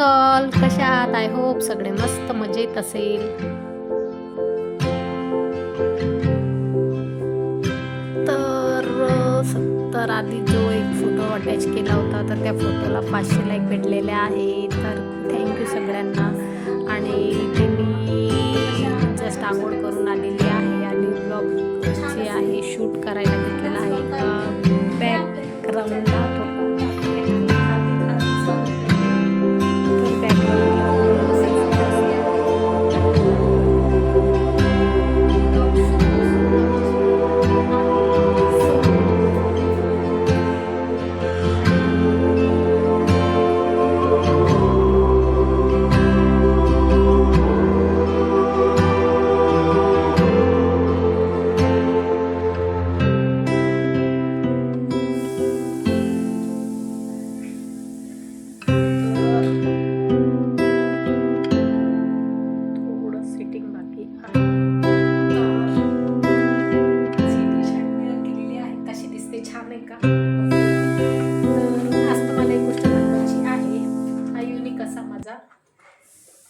Morning all, कशा आहात? I hope सगळे मस्त मजेत असेल. तर आधी जो एक फोटो अटॅच केला होता तर त्या फोटोला 500 लाईक भेटलेले आहे. तर थँक्यू सगळ्यांना. आणि ते मी जस्ट आंघोळ करून आलेली आहे आणि ब्लॉग जे आहे शूट करायला घेतलेला आहे. बॅकग्राऊंडला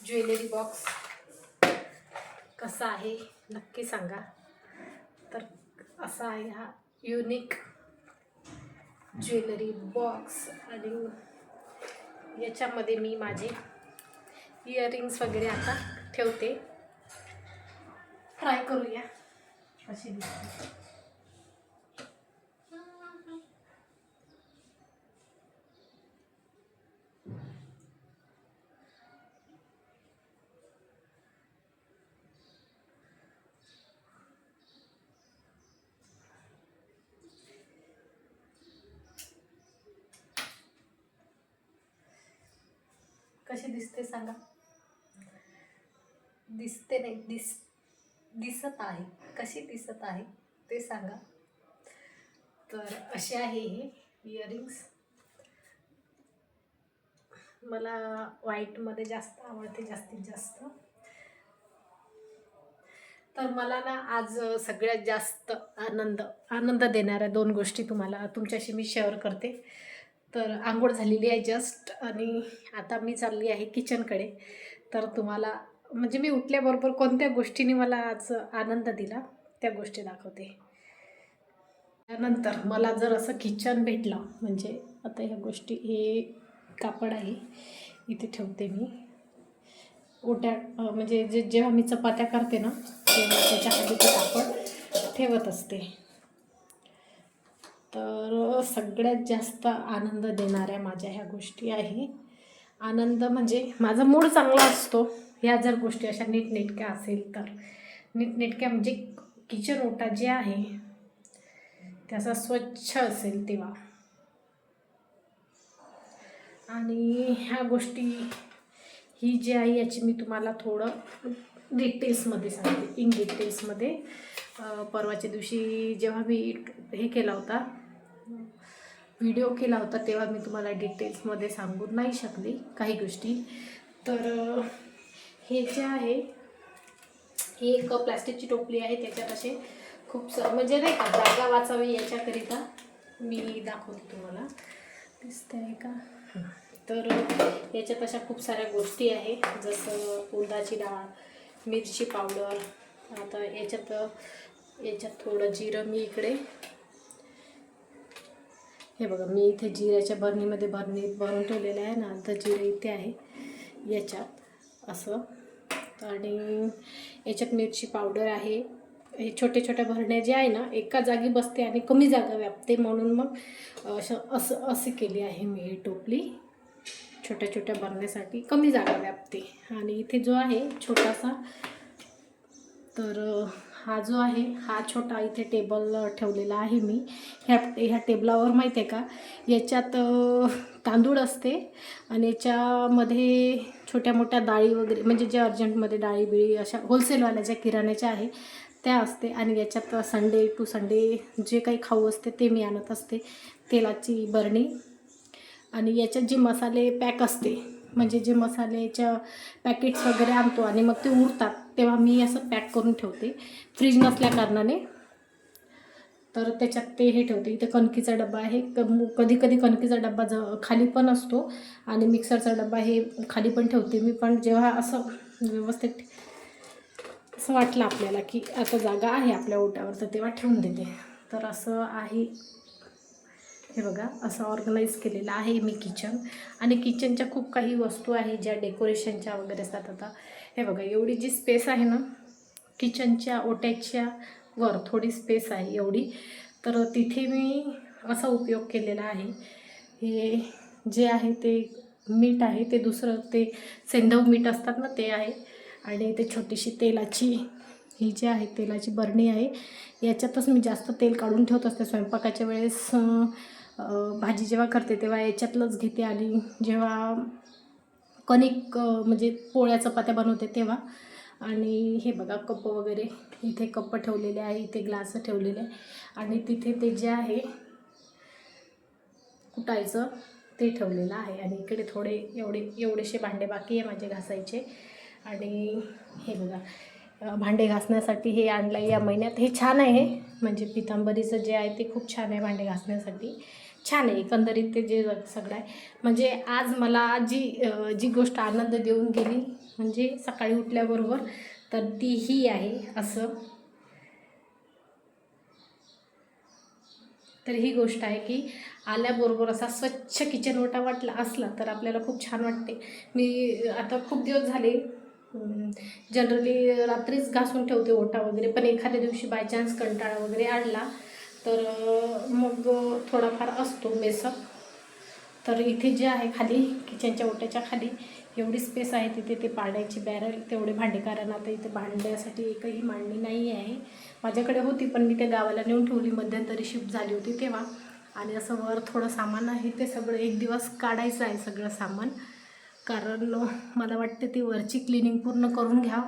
ज्वेलरी बॉक्स कसा आहे नक्की सांगा. तर असा आहे हा युनिक ज्वेलरी बॉक्स आणि याच्यामध्ये मी माझे इयरिंग्स वगैरे आता ठेवते. ट्राय करूया कशी दिसते. कशी दिसते सांगा. दिसते नाही, दिसत आहे. कशी दिसत आहे ते सांगा. तर असे आहे हे इयरिंग्स. मला व्हाईटमध्ये जास्त आवडते जास्तीत जास्त. तर मला ना आज सगळ्यात जास्त आनंद देणाऱ्या 2 गोष्टी तुमच्याशी मी शेअर करते. तर आंघोळ झालेली आहे जस्ट आणि आता मी चालली आहे किचनकडे. तर तुम्हाला म्हणजे मी उठल्याबरोबर कोणत्या गोष्टीने मला आज आनंद दिला त्या गोष्टी दाखवते. त्यानंतर मला जर असं किचन भेटलं म्हणजे आता ह्या गोष्टी, हे कापड आहे इथे ठेवते मी ओट्या, म्हणजे जेव्हा मी चपात्या करते ना तेव्हा त्याच्याखाली ते कापड ठेवत असते. तर सगळ्यात जास्त आनंद देणाऱ्या माझ्या ह्या गोष्टी आहे. आनंद म्हणजे माझा मूड चांगला असतो ह्या जर गोष्टी अशा नीटनेटक्या असेल तर. नीटनेटक्या म्हणजे किचन ओटा जे आहे त्याचा स्वच्छ असेल तेव्हा. आणि ह्या गोष्टी ही जी आहे याची मी तुम्हाला थोडं डिटेल्समध्ये सांगते, इन डिटेल्समध्ये. परवाच्या दिवशी जेव्हा मी हे केला होता, व्हिडिओ केला होता, तेव्हा मी तुम्हाला डिटेल्समध्ये सांगू नाही शकले काही गोष्टी. तर हे जे आहे ही एक प्लॅस्टिकची टोपली आहे. त्याच्यात असे खूप म्हणजे नाही का जागा वाचावी याच्याकरिता मी दाखवते तुम्हाला. दिसते आहे का? तर याच्यात अशा खूप साऱ्या गोष्टी आहे, जसं उडदाची डाळ, मिरची पावडर. आता याच्यात थोडं जिरं मी इकडे, हे बघा मी इथे जिऱ्याच्या बरणीमध्ये भरून ठेवलेलं आहे ना. तर जिरं इथे आहे याच्यात असं. आणि याच्यात मिरची पावडर आहे. हे छोट्या भरण्या जे आहे ना एका जागी बसते आणि कमी जागा व्यापते, म्हणून मग असे केली आहे मी ही टोपली. छोट्या भरण्यासाठी कमी जागा व्यापते. आणि इथे जो आहे छोटासा, तर हा जो आहे हा छोटा इथे टेबल ठेवलेला आहे मी. ह्या टेबलावर माहीत आहे का याच्यात तांदूळ असते आणि याच्यामध्ये छोट्या मोठ्या डाळी वगैरे, म्हणजे जे अर्जंटमध्ये डाळी बिळी अशा होलसेलवाल्या ज्या किराण्याच्या आहे त्या असते. आणि याच्यात संडे टू संडे जे काही खाऊ असते ते मी आणत असते. तेलाची बरणी. आणि याच्यात जे मसाले पॅक असते, म्हणजे जे मसाल्याच्या पॅकेट्स वगैरे आणतो आणि मग ते उरतात तेव्हा मी असं पॅक करून ठेवते फ्रीज नसल्या कारणाने. तर त्याच्यात ते हे ठेवते. इथे कणकीचा डबा आहे. कधी कधी कणकीचा डबा खाली पण असतो आणि मिक्सरचा डबा हे खाली पण ठेवते मी. पण जेव्हा असं व्यवस्थित असं वाटलं आपल्याला की आता जागा आहे आपल्या ओट्यावर तर तेव्हा ठेवून देते. तर असं आहे, हे बघा असं ऑर्गनाईज केलेलं आहे मी किचन. आणि किचनच्या खूप काही वस्तू आहे ज्या डेकोरेशनच्या वगैरे असतात. आता हे बघा एवढी जी स्पेस आहे ना किचनच्या ओट्याच्या वर थोडी स्पेस आहे एवढी, तर तिथे मी असा उपयोग केलेला आहे. हे जे आहे ते मीठ आहे ते दुसरं ते सेंधव मीठ असतात ना ते आहे. आणि ते छोटीशी तेलाची ही जी आहे तेलाची बरणी आहे. याच्यातच मी जास्त तेल काढून ठेवत असते स्वयंपाकाच्या वेळेस. भाजी जेव्हा करते तेव्हा याच्यातलंच घेते आणि जेव्हा कणिक म्हणजे पोळ्या चपात्या बनवते तेव्हा. आणि हे बघा कप वगैरे इथे कप ठेवलेले आहे, इथे ग्लास ठेवलेले आहे आणि तिथे ते जे आहे कुटायचं ते ठेवलेलं आहे. आणि इकडे थोडे एवढेसे भांडे बाकी आहे माझे घासायचे. आणि हे बघा भांडे घासण्यासाठी हे आणलं या महिन्यात. हे छान आहे, म्हणजे पितांबरीचं जे आहे ते खूप छान आहे भांडे घासण्यासाठी. छान आहे एकंदरीत ते जे सगळं आहे. म्हणजे आज मला जी गोष्ट आनंद देऊन गेली म्हणजे सकाळी उठल्याबरोबर तर ती ही आहे असं. तर ही गोष्ट आहे की आल्याबरोबर असा स्वच्छ किचन ओटा वाटला असला तर आपल्याला खूप छान वाटते. मी आता खूप दिवस झाले जनरली रात्रीच घासून ठेवते ओटा वगैरे, पण एखाद्या दिवशी बाय चान्स कंटाळा वगैरे आणला तर मग थोडाफार असतो मेसअप. तर इथे जे आहे खाली किचनच्या ओट्याच्या खाली एवढी स्पेस आहे, तिथे ते पाण्याची बॅरल तेवढे भांडे. कारण आता इथे भांड्यासाठी एकही मांडणी नाही आहे. माझ्याकडे होती पण मी त्या गावाला नेऊन ठेवली, मध्यंतरी शिफ्ट झाली होती तेव्हा. आणि असं वर थोडं सामान आहे ते सगळं एक दिवस काढायचं आहे सगळं सामान. कारण मला वाटते ती वरची क्लिनिंग पूर्ण करून घ्या.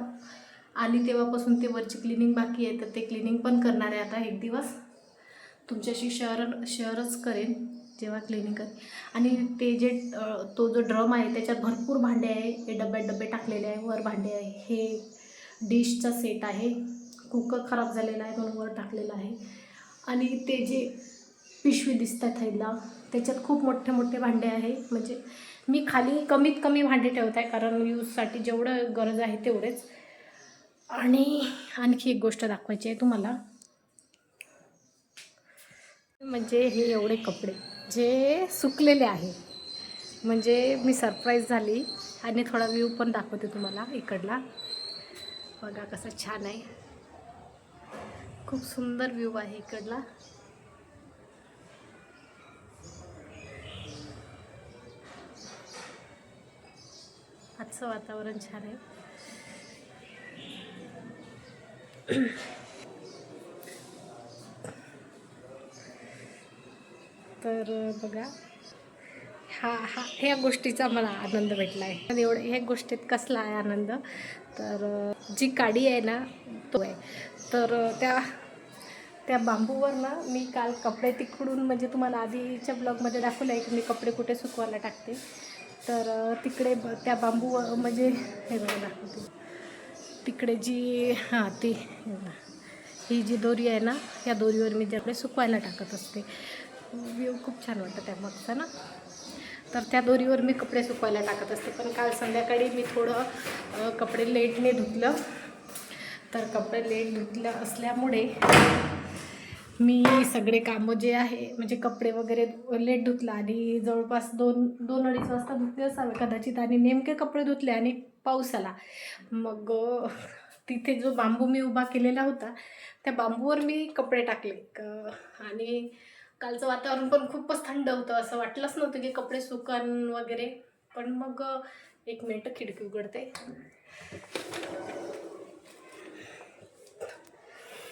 आली तेव्हापासून ते वरची क्लिनिंग बाकी आहे, तर ते क्लिनिंग पण करणार आहे आता एक दिवस. तुमच्याशी शेअरच करेन जेव्हा क्लिनिंग करेन. आणि ते जे तो जो ड्रम आहे त्याच्यात भरपूर भांडे आहे. हे डबे टाकलेले आहे, वर भांडे आहे. हे डिशचा सेट आहे. कुकर खराब झालेला आहे म्हणून वर टाकलेला आहे. आणि ते जे पिशवी दिसतात ह्याला त्याच्यात खूप मोठे मोठे भांडे आहे. म्हणजे मी खाली कमीत कमी भांडे ठेवत आहे कारण यूजसाठी जेवढं गरज आहे तेवढेच. आणि आणखी एक गोष्ट दाखवायची आहे तुम्हाला, म्हणजे हे एवढे कपडे जे सुकलेले आहे. म्हणजे मी सरप्राईज झाली. आणि थोडा व्ह्यू पण दाखवते तुम्हाला इकडला. बघा कसं छान आहे, खूप सुंदर व्ह्यू आहे इकडला. आजचं वातावरण छान आहे. तर बघा ह्या गोष्टीचा मला आनंद भेटला आहे. एवढं ह्या गोष्टीत कसला आहे आनंद, तर जी काडी आहे ना तो आहे. तर त्या बांबूवर ना मी काल कपडे तिकडून, म्हणजे तुम्हाला आधीच्या ब्लॉगमध्ये दाखवलं आहे की मी कपडे कुठे सुकवायला टाकते. तर तिकडे त्या बांबूवर म्हणजे हे बघा दाखवते तिकडे जी ती ही जी दोरी आहे ना या दोरीवर मी त्याकडे सुकवायला टाकत असते. व्ह्यू खूप छान वाटतं त्या मागचा ना. तर त्या दोरीवर मी कपडे सुकवायला टाकत असते. पण काल संध्याकाळी मी थोडं कपडे लेटने धुतलं. तर कपडे लेट धुतलं असल्यामुळे मी सगळे कामं जे आहे म्हणजे कपडे वगैरे लेट धुतलं आणि जवळपास 2-2:30 वाजता धुतले असावे कदाचित. आणि नेमके कपडे धुतले आणि पाऊस आला. मग तिथे जो बांबू मी उभा केलेला होता त्या बांबूवर मी कपडे टाकले. आणि कालचं वातावरण पण खूपच थंड होतं, असं वाटलंच नव्हतं की कपडे सुकन वगैरे. पण मग एक मिनिट खिडकी उघडते.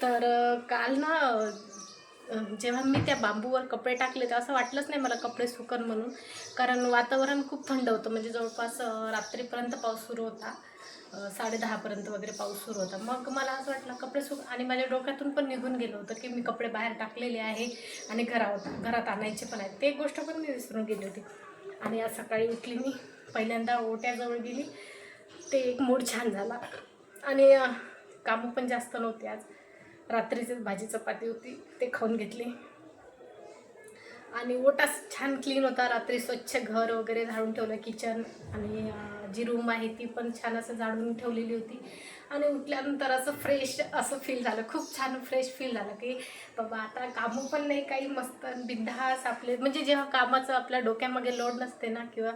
तर काल ना जेव्हा मी त्या बांबूवर कपडे टाकले तर असं वाटलंच नाही मला कपडे सुकन म्हणून. कारण वातावरण खूप थंड होतं, म्हणजे जवळपास रात्रीपर्यंत पाऊस सुरू होता. 10:30पर्यंत वगैरे पाऊस सुरू होता. मग मला असं वाटलं कपडे आणि माझ्या डोक्यातून पण निघून गेलं होतं की मी कपडे बाहेर टाकलेले आहे आणि घरात आणायचे पण आहेत. ते गोष्ट पण मी विसरून गेली होती. आणि आज सकाळी उठली मी, पहिल्यांदा ओट्याजवळ गेली. ते एक मूड छान झाला. आणि कामं पण जास्त नव्हते आज. रात्रीचीच भाजी चपाती होती ते खाऊन घेतली. आणि ओटा छान क्लीन होता. रात्री स्वच्छ घर वगैरे झाडून ठेवलं, किचन आणि जी रूम आहे ती पण छान असं झाडून ठेवलेली होती. आणि उठल्यानंतर असं फ्रेश असं फील झालं, खूप छान फ्रेश फील झालं की बाबा आता कामं पण नाही काही, मस्त बिनधास्त आपले म्हणजे जेव्हा कामाचं आपल्या डोक्यामागे लोड नसते ना, किंवा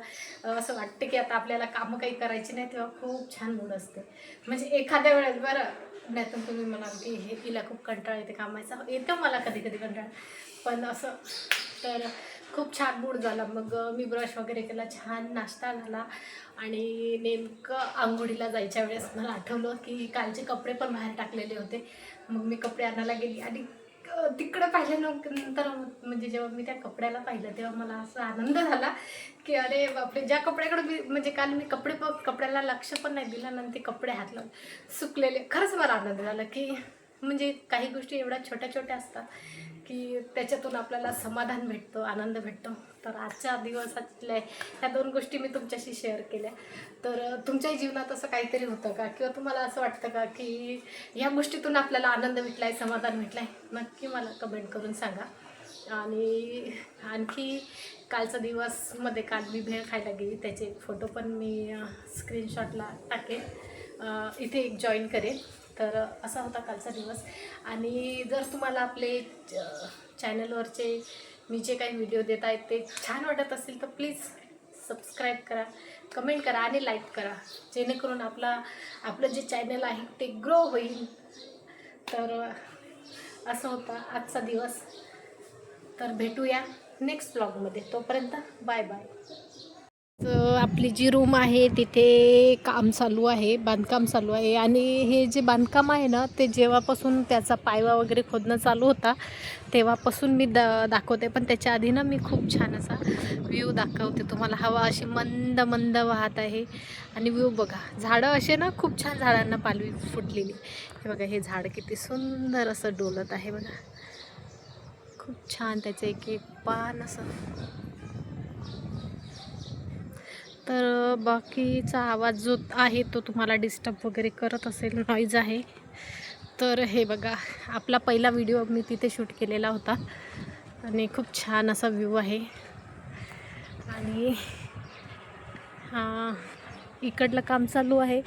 असं वाटते की आता आपल्याला कामं काही करायची नाही, तेव्हा खूप छान मूड असते. म्हणजे एखाद्या वेळेस बरं नाही तर तुम्ही म्हणाल की हे तिला खूप कंटाळा येते कामाचा, येतं मला कधी कधी कंटाळा, पण असं तर खूप छान मूड झाला. मग मी ब्रश वगैरे केला, छान नाश्ता झाला आणि नेमकं आंघोळीला जायच्या वेळेस मला आठवलं की कालचे कपडे पण बाहेर टाकलेले होते. मग मी कपडे आणायला गेली आणि तिकडं पाहिल्यानंतर म्हणजे जेव्हा मी त्या कपड्याला पाहिलं तेव्हा मला असा आनंद झाला की अरे बापरे, ज्या कपड्याकडे मी म्हणजे काल मी कपड्याला लक्ष पण नाही दिलं आणि ते कपडे हात लावून सुकलेले. खरंच मला आनंद झाला की म्हणजे काही गोष्टी एवढ्या छोट्या छोट्या असतात की त्याच्यातून आपल्याला समाधान भेटतो, आनंद भेटतो. तर आजच्या दिवसातल्या ह्या 2 गोष्टी मी तुमच्याशी शेअर केल्या. तर तुमच्याही जीवनात असं काहीतरी होतं का, किंवा तुम्हाला असं वाटतं का की ह्या गोष्टीतून आपल्याला आनंद भेटला आहे, समाधान भेटलं आहे? नक्की मला कमेंट करून सांगा. आणि आणखी कालचा दिवसमध्ये काल मी भेळ खायला गेली, त्याचे फोटो पण मी स्क्रीनशॉटला टाकेन, इथे एक जॉईन करेन. तर असा होता कालचा दिवस. आणि जर तुम्हाला आपले चॅनलवरचे मी जे काही व्हिडिओ देत आहेत ते छान वाटत असेल तर प्लीज सबस्क्राईब करा, कमेंट करा आणि लाईक करा, जेणेकरून आपलं जे चॅनल आहे ते ग्रो होईल. तर असं होता आजचा दिवस. तर भेटूया नेक्स्ट ब्लॉगमध्ये, तोपर्यंत बाय बाय. तर आपली जी रूम आहे तिथे काम चालू आहे, बांधकाम चालू आहे. आणि हे जे बांधकाम आहे ना, ते जेव्हापासून त्याचा पायवा वगैरे खोदणं चालू होता तेव्हापासून मी दाखवते. पण त्याच्या आधी ना मी खूप छान असा व्ह्यू दाखवते तुम्हाला. हवा अशी मंद मंद वाहत आहे आणि व्ह्यू बघा. झाडं असे ना, खूप छान झाडांना पालवी फुटलेली. हे बघा, हे झाड किती सुंदर असं डोलत आहे बघा, खूप छान त्याचं एक एक पान असं. तर बाकीचा आवाज जो आहे तो तुम्हाला डिस्टर्ब वगैरे करत असेल, नॉईज आहे. तर हे बघा, आपला पहिला व्हिडिओ मी तिथे शूट केलेला होता आणि खूप छान असा व्ह्यू आहे. आणि इकडलं काम चालू आहे.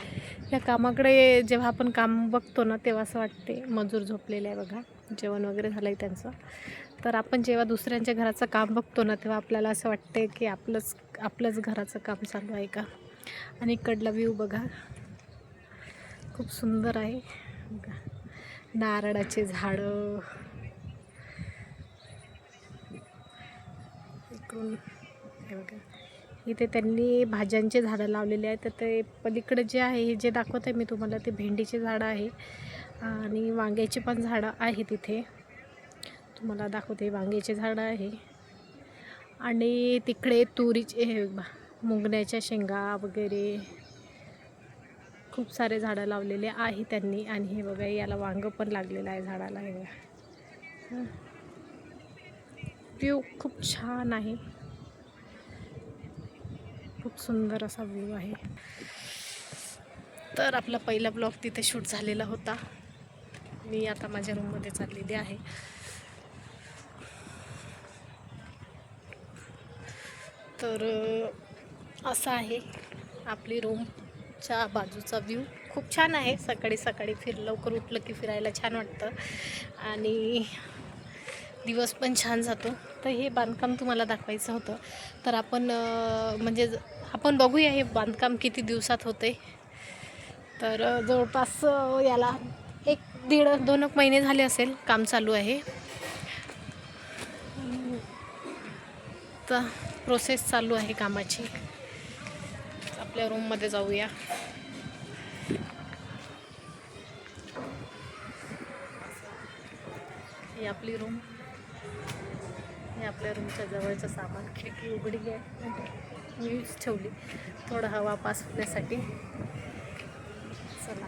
या कामाकडे जेव्हा आपण काम बघतो ना तेव्हा असं वाटते मजूर झोपलेले आहे बघा, जेवण वगैरे झालं आहे त्यांचं. तर आपण जेव्हा दुसऱ्यांच्या घराचं काम बघतो ना तेव्हा आपल्याला असं वाटते की आपलंच घराचं काम चालू आहे का. आणि इकडला व्ह्यू बघा, खूप सुंदर आहे बघा, नारळाचे झाडं इकडून हे बघा. इथे त्यांनी भाज्यांचे झाडं लावलेले आहेत. तर ते पलीकडे जे आहे, हे जे दाखवत आहे मी तुम्हाला, ते भेंडीचे झाडं आहे आणि वांग्याची पण झाडं आहे तिथे. तुम्हाला दाखवते, वांग्याचे झाडं आहे आणि तिकडे तुरीचे हे मुंगण्याच्या शेंगा वगैरे खूप सारे झाडं लावलेले आहे त्यांनी. आणि हे बघा, याला वांग पण लागलेलं आहे झाडाला. हे बघा, व्ह्यू खूप छान आहे, खूप सुंदर असा व्ह्यू आहे. तर आपला पहिला ब्लॉग तिथे शूट झालेला होता. मी आता माझ्या रूममध्ये चाललेली आहे. तर असा आहे आपली रूमच्या बाजूचा व्ह्यू, खूप छान आहे. सकाळी सकाळी लवकर उठलं की फिरायला छान वाटतं आणि दिवस पण छान जातो. तर हे बांधकाम तुम्हाला दाखवायचं होतं. तर आपण बघूया हे बांधकाम किती दिवसात होते. तर जवळपास याला 1-1.5-2 महिने झाले असेल काम चालू आहे. तर प्रोसेस चालू आहे कामाची. आपल्या रूममध्ये जाऊया. ही आपली रूम, हे आपल्या रूमच्या जवळचं सामान. खिडकी उघडी आहे, मीच ठेवली थोडं हवा पास होण्यासाठी. चला.